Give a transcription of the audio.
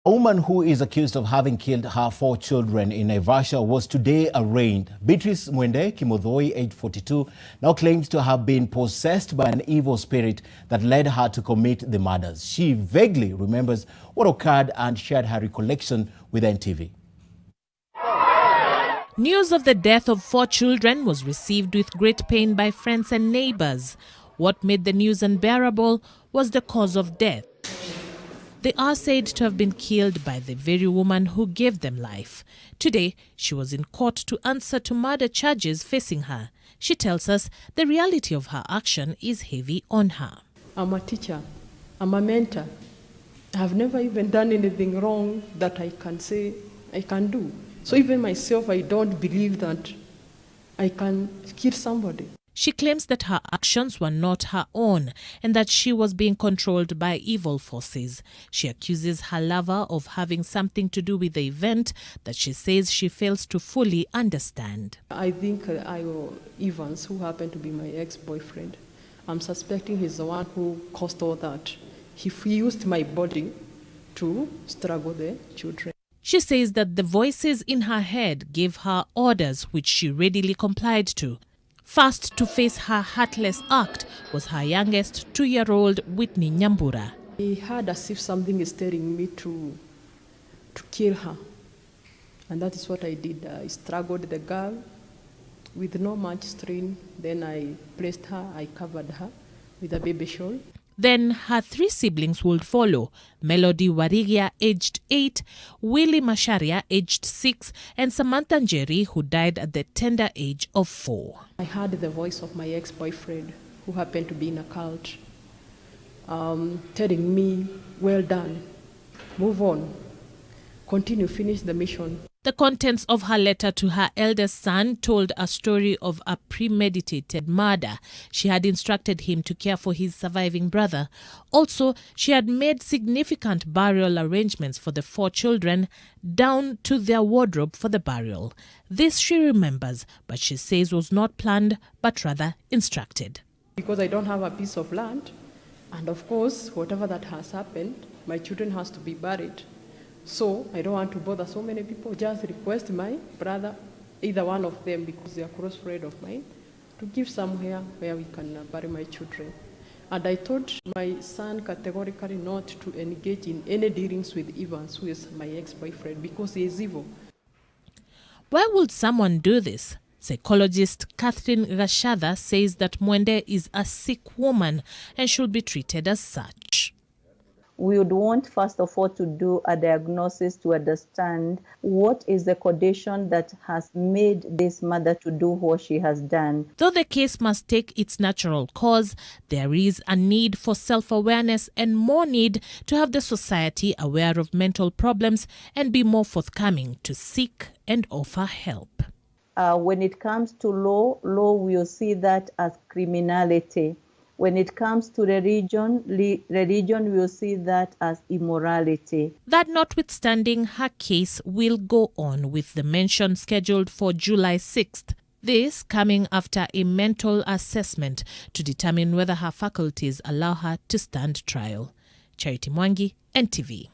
A woman who is accused of having killed her 4 children in Naivasha was today arraigned. Beatrice Mwende Kimothoi, age 42, now claims to have been possessed by an evil spirit that led her to commit the murders. She vaguely remembers what occurred and shared her recollection with NTV. News of the death of 4 children was received with great pain by friends and neighbors. What made the news unbearable was the cause of death. They are said to have been killed by the very woman who gave them life. Today, she was in court to answer to murder charges facing her. She tells us the reality of her action is heavy on her. I'm a teacher. I'm a mentor. I have never even done anything wrong that I can say I can do. So even myself, I don't believe that I can kill somebody. She claims that her actions were not her own and that she was being controlled by evil forces. She accuses her lover of having something to do with the event that she says she fails to fully understand. I think Evans, who happened to be my ex-boyfriend, I'm suspecting he's the one who caused all that. He used my body to struggle the children. She says that the voices in her head gave her orders which she readily complied to. First to face her heartless act was her youngest 2-year-old Whitney Nyambura. He had as if something is telling me to kill her. And that is what I did. I struggled the girl with no much strain. Then I placed her, I covered her with a baby shawl. Then her 3 siblings would follow: Melody Warigia, aged 8, Willie Masharia, aged 6, and Samantha Njeri, who died at the tender age of 4. I heard the voice of my ex-boyfriend, who happened to be in a cult, telling me, well done, move on, continue, finish the mission. The contents of her letter to her eldest son told a story of a premeditated murder. She had instructed him to care for his surviving brother. Also, she had made significant burial arrangements for the 4 children, down to their wardrobe for the burial. This she remembers, but she says was not planned, but rather instructed. Because I don't have a piece of land, and of course, whatever that has happened, my children has to be buried. So I don't want to bother so many people. Just request my brother, either one of them, because they are close friends of mine, to give somewhere where we can bury my children. And I told my son categorically not to engage in any dealings with Evans, who is my ex-boyfriend, because he is evil. Why would someone do this? Psychologist Catherine Gashada says that Mwende is a sick woman and should be treated as such. We would want, first of all, to do a diagnosis to understand what is the condition that has made this mother to do what she has done. Though the case must take its natural course, there is a need for self-awareness and more need to have the society aware of mental problems and be more forthcoming to seek and offer help. When it comes to law will see that as criminality. When it comes to religion will see that as immorality. That notwithstanding, her case will go on with the mention scheduled for July 6th. This coming after a mental assessment to determine whether her faculties allow her to stand trial. Charity Mwangi, NTV.